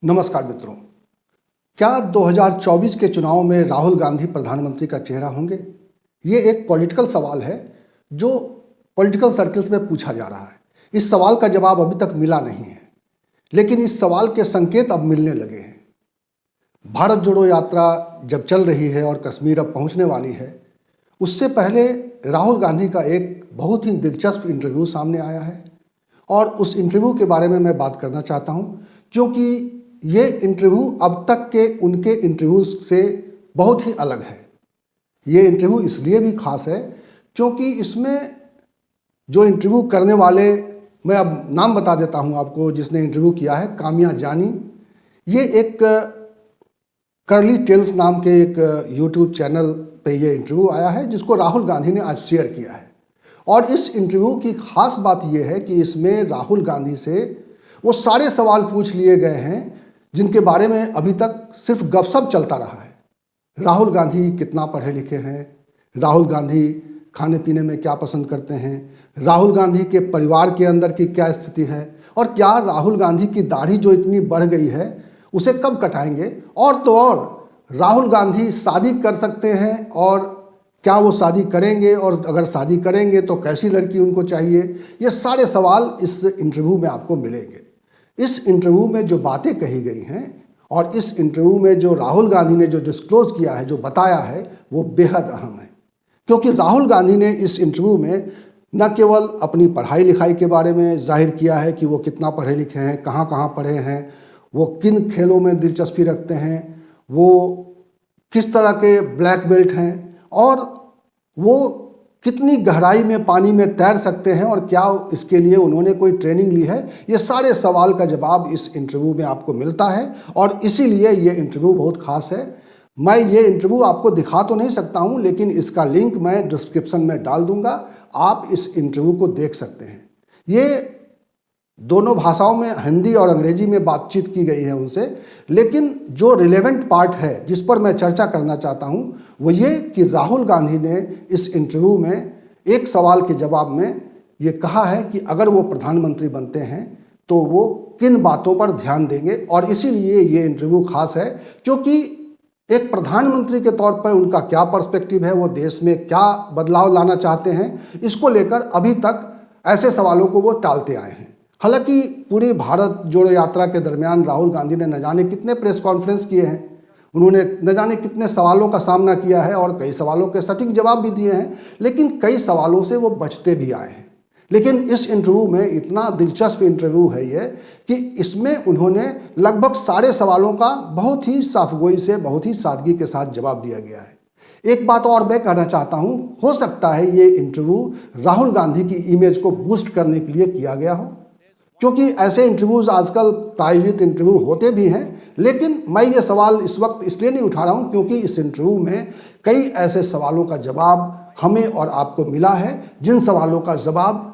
नमस्कार मित्रों, क्या 2024 के चुनाव में राहुल गांधी प्रधानमंत्री का चेहरा होंगे? ये एक पॉलिटिकल सवाल है जो पॉलिटिकल सर्कल्स में पूछा जा रहा है। इस सवाल का जवाब अभी तक मिला नहीं है, लेकिन इस सवाल के संकेत अब मिलने लगे हैं। भारत जोड़ो यात्रा जब चल रही है और कश्मीर अब पहुंचने वाली है, उससे पहले राहुल गांधी का एक बहुत ही दिलचस्प इंटरव्यू सामने आया है और उस इंटरव्यू के बारे में मैं बात करना चाहता हूं, क्योंकि ये इंटरव्यू अब तक के उनके इंटरव्यूज से बहुत ही अलग है। ये इंटरव्यू इसलिए भी खास है क्योंकि इसमें जो इंटरव्यू करने वाले, मैं अब नाम बता देता हूं आपको, जिसने इंटरव्यू किया है, काम्या जानी। ये एक कर्ली टेल्स नाम के एक यूट्यूब चैनल पे ये इंटरव्यू आया है, जिसको राहुल गांधी ने आज शेयर किया है। और इस इंटरव्यू की खास बात यह है कि इसमें राहुल गांधी से वो सारे सवाल पूछ लिए गए हैं जिनके बारे में अभी तक सिर्फ गपशप चलता रहा है। राहुल गांधी कितना पढ़े लिखे हैं, राहुल गांधी खाने पीने में क्या पसंद करते हैं, राहुल गांधी के परिवार के अंदर की क्या स्थिति है, और क्या राहुल गांधी की दाढ़ी जो इतनी बढ़ गई है उसे कब कटाएंगे, और तो और राहुल गांधी शादी कर सकते हैं और क्या वो शादी करेंगे, और अगर शादी करेंगे तो कैसी लड़की उनको चाहिए। ये सारे सवाल इस इंटरव्यू में आपको मिलेंगे। इस इंटरव्यू में जो बातें कही गई हैं और इस इंटरव्यू में जो राहुल गांधी ने जो डिस्क्लोज किया है, जो बताया है, वो बेहद अहम है। क्योंकि राहुल गांधी ने इस इंटरव्यू में न केवल अपनी पढ़ाई लिखाई के बारे में जाहिर किया है कि वो कितना पढ़े लिखे हैं, कहाँ कहाँ पढ़े हैं, वो किन खेलों में दिलचस्पी रखते हैं, वो किस तरह के ब्लैक बेल्ट हैं, और वो कितनी गहराई में पानी में तैर सकते हैं, और क्या इसके लिए उन्होंने कोई ट्रेनिंग ली है। ये सारे सवाल का जवाब इस इंटरव्यू में आपको मिलता है और इसीलिए ये इंटरव्यू बहुत खास है। मैं ये इंटरव्यू आपको दिखा तो नहीं सकता हूँ, लेकिन इसका लिंक मैं डिस्क्रिप्शन में डाल दूंगा, आप इस इंटरव्यू को देख सकते हैं। ये दोनों भाषाओं में, हिंदी और अंग्रेजी में बातचीत की गई है उनसे, लेकिन जो रिलेवेंट पार्ट है जिस पर मैं चर्चा करना चाहता हूं वो ये कि राहुल गांधी ने इस इंटरव्यू में एक सवाल के जवाब में ये कहा है कि अगर वो प्रधानमंत्री बनते हैं तो वो किन बातों पर ध्यान देंगे। और इसीलिए ये इंटरव्यू खास है क्योंकि एक प्रधानमंत्री के तौर पर उनका क्या पर्सपेक्टिव है, वो देश में क्या बदलाव लाना चाहते हैं, इसको लेकर अभी तक ऐसे सवालों को वो टालते आए हैं। हालांकि पूरी भारत जोड़ो यात्रा के दरमियान राहुल गांधी ने न जाने कितने प्रेस कॉन्फ्रेंस किए हैं, उन्होंने न जाने कितने सवालों का सामना किया है और कई सवालों के सटीक जवाब भी दिए हैं, लेकिन कई सवालों से वो बचते भी आए हैं। लेकिन इस इंटरव्यू में इतना दिलचस्प इंटरव्यू है ये कि इसमें उन्होंने लगभग सारे सवालों का बहुत ही साफगोई से, बहुत ही सादगी के साथ जवाब दिया गया है। एक बात और मैं कहना चाहता हूँ, हो सकता है ये इंटरव्यू राहुल गांधी की इमेज को बूस्ट करने के लिए किया गया हो, क्योंकि ऐसे इंटरव्यूज़ आजकल प्रायोजित इंटरव्यू होते भी हैं। लेकिन मैं ये सवाल इस वक्त इसलिए नहीं उठा रहा हूँ क्योंकि इस इंटरव्यू में कई ऐसे सवालों का जवाब हमें और आपको मिला है जिन सवालों का जवाब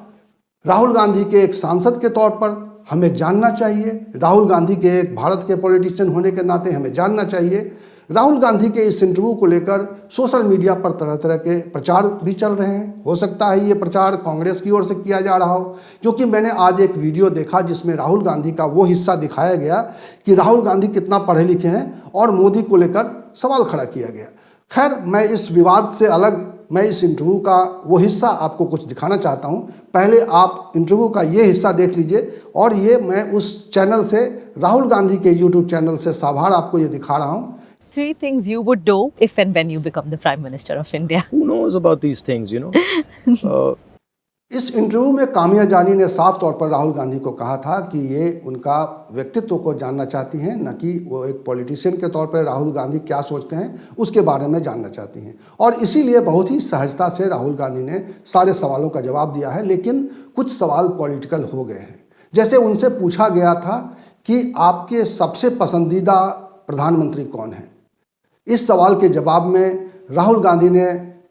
राहुल गांधी के एक सांसद के तौर पर हमें जानना चाहिए, राहुल गांधी के एक भारत के पॉलिटिशियन होने के नाते हमें जानना चाहिए। राहुल गांधी के इस इंटरव्यू को लेकर सोशल मीडिया पर तरह तरह के प्रचार भी चल रहे हैं। हो सकता है ये प्रचार कांग्रेस की ओर से किया जा रहा हो, क्योंकि मैंने आज एक वीडियो देखा जिसमें राहुल गांधी का वो हिस्सा दिखाया गया कि राहुल गांधी कितना पढ़े लिखे हैं और मोदी को लेकर सवाल खड़ा किया गया। खैर, मैं इस विवाद से अलग मैं इस इंटरव्यू का वो हिस्सा आपको कुछ दिखाना चाहता हूँ। पहले आप इंटरव्यू का ये हिस्सा देख लीजिए, और ये मैं उस चैनल से, राहुल गांधी के यूट्यूब चैनल से साभार आपको ये दिखा रहा हूँ। 3 things you would do if and when you become the Prime Minister of India. Who knows about these things, you know? इस इंटरव्यू में काम्या जानी ने साफ तौर पर राहुल गांधी को कहा था कि ये उनका व्यक्तित्व को जानना चाहती हैं, न कि वो एक पॉलिटिशियन के तौर पर राहुल गांधी क्या सोचते हैं उसके बारे में जानना चाहती हैं। और इसीलिए बहुत ही सहजता से राहुल गांधी ने सारे सवालों का जवाब दिया है, लेकिन कुछ सवाल पॉलिटिकल हो गए हैं। जैसे उनसे पूछा गया था कि आपके सबसे पसंदीदा प्रधानमंत्री कौन है। इस सवाल के जवाब में राहुल गांधी ने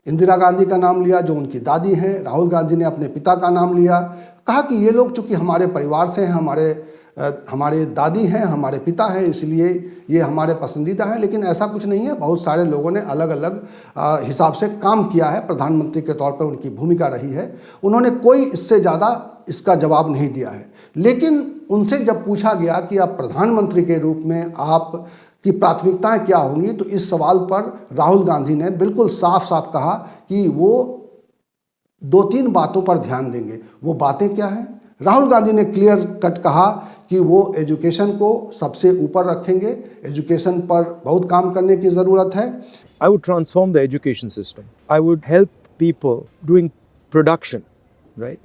इंदिरा गांधी का नाम लिया, जो उनकी दादी हैं। राहुल गांधी ने अपने पिता का नाम लिया, कहा कि ये लोग चूँकि हमारे परिवार से हैं, हमारे दादी हैं, हमारे पिता हैं, इसलिए ये हमारे पसंदीदा हैं। लेकिन ऐसा कुछ नहीं है, बहुत सारे लोगों ने अलग अलग हिसाब से काम किया है, प्रधानमंत्री के तौर पर उनकी भूमिका रही है। उन्होंने कोई इससे ज़्यादा इसका जवाब नहीं दिया है। लेकिन उनसे जब पूछा गया कि आप प्रधानमंत्री के रूप में आप की प्राथमिकताएं क्या होंगी, तो इस सवाल पर राहुल गांधी ने बिल्कुल साफ साफ कहा कि वो 2-3 बातों पर ध्यान देंगे। वो बातें क्या हैं? राहुल गांधी ने क्लियर कट कहा कि वो एजुकेशन को सबसे ऊपर रखेंगे, एजुकेशन पर बहुत काम करने की ज़रूरत है। I would transform the education system. I would help people doing production, right?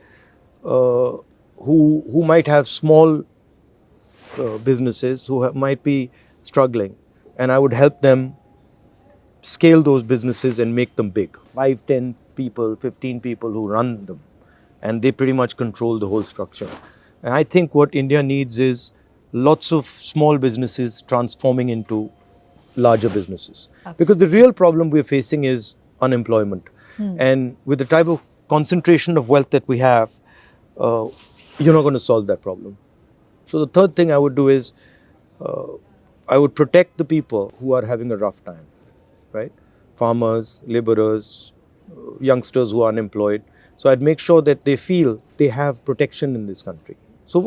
Who might have small businesses, might be struggling, and I would help them scale those businesses and make them big. 5, 10 people, 15 people who run them, and they pretty much control the whole structure. And I think what India needs is lots of small businesses transforming into larger businesses. Because the real problem we're facing is unemployment. And with the type of concentration of wealth that we have, you're not going to solve that problem. So the third thing I would do is I would protect the people who are having a rough time, right? Farmers, laborers, youngsters who are unemployed. So I'd make sure that they feel they have protection in this country. So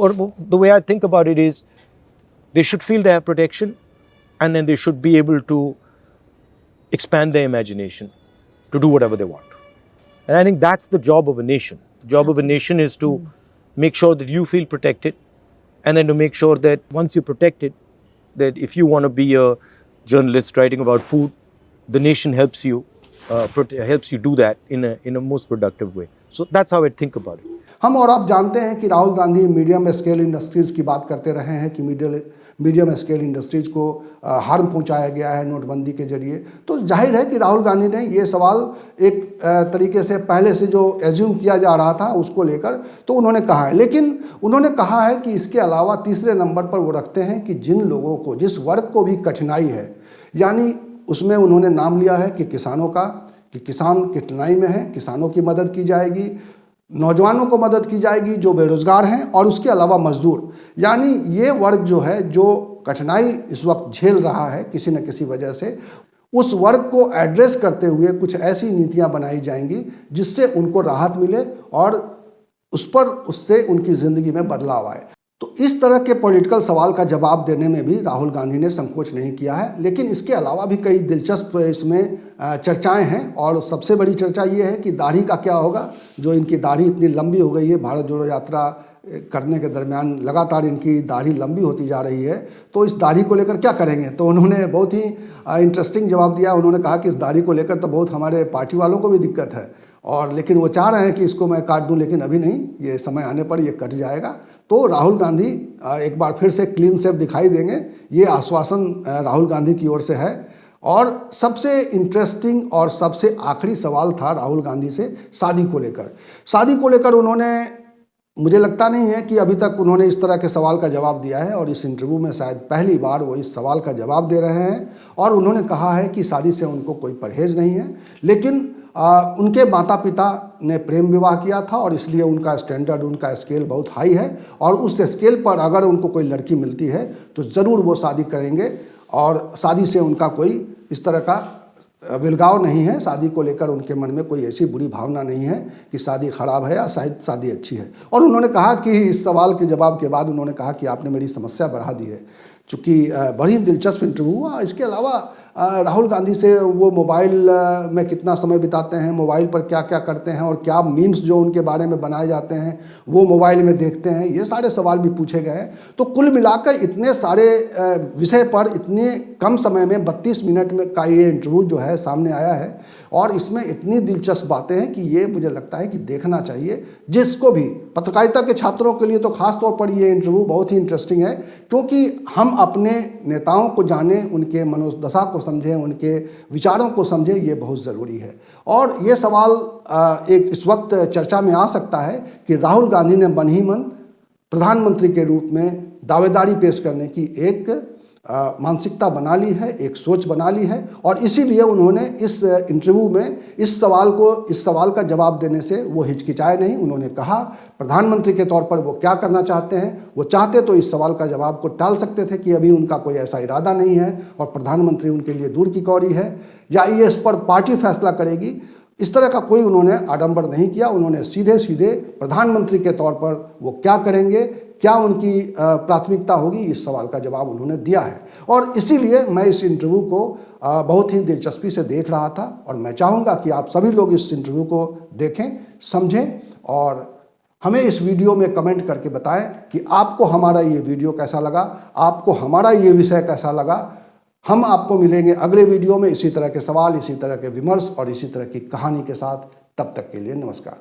the way I think about it is, they should feel they have protection, and then they should be able to expand their imagination to do whatever they want. And I think that's the job of a nation. The job of a nation is to make sure that you feel protected, and then to make sure that once you're protected, that if you want to be a journalist writing about food, the nation helps you do that in a most productive way. So that's how I think about it. हम और आप जानते हैं कि Rahul Gandhi medium scale industries की बात करते रहे हैं कि मीडियम स्केल इंडस्ट्रीज़ को हार्म पहुंचाया गया है नोटबंदी के जरिए। तो जाहिर है कि राहुल गांधी ने ये सवाल एक तरीके से पहले से जो एज्यूम किया जा रहा था उसको लेकर तो उन्होंने कहा है, लेकिन उन्होंने कहा है कि इसके अलावा तीसरे नंबर पर वो रखते हैं कि जिन लोगों को, जिस वर्ग को भी कठिनाई है, यानी उसमें उन्होंने नाम लिया है कि किसानों का, कि किसान कठिनाई में है, किसानों की मदद की जाएगी, नौजवानों को मदद की जाएगी जो बेरोजगार हैं, और उसके अलावा मजदूर, यानी ये वर्ग जो है जो कठिनाई इस वक्त झेल रहा है किसी न किसी वजह से, उस वर्ग को एड्रेस करते हुए कुछ ऐसी नीतियां बनाई जाएंगी जिससे उनको राहत मिले और उससे उनकी ज़िंदगी में बदलाव आए। तो इस तरह के पॉलिटिकल सवाल का जवाब देने में भी राहुल गांधी ने संकोच नहीं किया है। लेकिन इसके अलावा भी कई दिलचस्प इसमें चर्चाएं हैं, और सबसे बड़ी चर्चा ये है कि दाढ़ी का क्या होगा। जो इनकी दाढ़ी इतनी लंबी हो गई है, भारत जोड़ो यात्रा करने के दरमियान लगातार इनकी दाढ़ी लंबी होती जा रही है, तो इस दाढ़ी को लेकर क्या करेंगे। तो उन्होंने बहुत ही इंटरेस्टिंग जवाब दिया। उन्होंने कहा कि इस दाढ़ी को लेकर तो बहुत हमारे पार्टी वालों को भी दिक्कत है, और लेकिन वो चाह रहे हैं कि इसको मैं काट दूं, लेकिन अभी नहीं, ये समय आने पर ये कट जाएगा। तो राहुल गांधी एक बार फिर से क्लीन शेव दिखाई देंगे, ये आश्वासन राहुल गांधी की ओर से है। और सबसे इंटरेस्टिंग और सबसे आखिरी सवाल था राहुल गांधी से शादी को लेकर। शादी को लेकर उन्होंने, मुझे लगता नहीं है कि अभी तक उन्होंने इस तरह के सवाल का जवाब दिया है, और इस इंटरव्यू में शायद पहली बार वो इस सवाल का जवाब दे रहे हैं। और उन्होंने कहा है कि शादी से उनको कोई परहेज़ नहीं है, लेकिन उनके माता पिता ने प्रेम विवाह किया था और इसलिए उनका स्टैंडर्ड, उनका स्केल बहुत हाई है, और उस स्केल पर अगर उनको कोई लड़की मिलती है तो ज़रूर वो शादी करेंगे, और शादी से उनका कोई इस तरह का विलगाव नहीं है। शादी को लेकर उनके मन में कोई ऐसी बुरी भावना नहीं है कि शादी ख़राब है या शायद शादी अच्छी है। और उन्होंने कहा कि इस सवाल के जवाब के बाद उन्होंने कहा कि आपने मेरी समस्या बढ़ा दी है, चूँकि बड़ी दिलचस्प इंटरव्यू हुआ। इसके अलावा राहुल गांधी से वो मोबाइल में कितना समय बिताते हैं, मोबाइल पर क्या क्या करते हैं, और क्या मीम्स जो उनके बारे में बनाए जाते हैं वो मोबाइल में देखते हैं, ये सारे सवाल भी पूछे गए हैं। तो कुल मिलाकर इतने सारे विषय पर इतने कम समय में 32 मिनट में का ये इंटरव्यू जो है सामने आया है, और इसमें इतनी दिलचस्प बातें हैं कि ये मुझे लगता है कि देखना चाहिए जिसको भी। पत्रकारिता के छात्रों के लिए तो खास तौर पर ये इंटरव्यू बहुत ही इंटरेस्टिंग है, क्योंकि हम अपने नेताओं को जानें, उनके मनोदशा को समझें, उनके विचारों को समझें, ये बहुत ज़रूरी है। और ये सवाल एक इस वक्त चर्चा में आ सकता है कि राहुल गांधी ने मन ही मन प्रधानमंत्री के रूप में दावेदारी पेश करने की एक मानसिकता बना ली है, एक सोच बना ली है, और इसीलिए उन्होंने इस इंटरव्यू में इस सवाल का जवाब देने से वो हिचकिचाए नहीं। उन्होंने कहा प्रधानमंत्री के तौर पर वो क्या करना चाहते हैं। वो चाहते तो इस सवाल का जवाब को टाल सकते थे कि अभी उनका कोई ऐसा इरादा नहीं है और प्रधानमंत्री उनके लिए दूर की कौड़ी है, या ये इस पर पार्टी फैसला करेगी। इस तरह का कोई उन्होंने आडंबर नहीं किया। उन्होंने सीधे सीधे प्रधानमंत्री के तौर पर वो क्या करेंगे, क्या उनकी प्राथमिकता होगी, इस सवाल का जवाब उन्होंने दिया है। और इसीलिए मैं इस इंटरव्यू को बहुत ही दिलचस्पी से देख रहा था और मैं चाहूँगा कि आप सभी लोग इस इंटरव्यू को देखें, समझें और हमें इस वीडियो में कमेंट करके बताएं कि आपको हमारा ये वीडियो कैसा लगा, आपको हमारा ये विषय कैसा लगा। हम आपको मिलेंगे अगले वीडियो में इसी तरह के सवाल, इसी तरह के विमर्श और इसी तरह की कहानी के साथ। तब तक के लिए नमस्कार।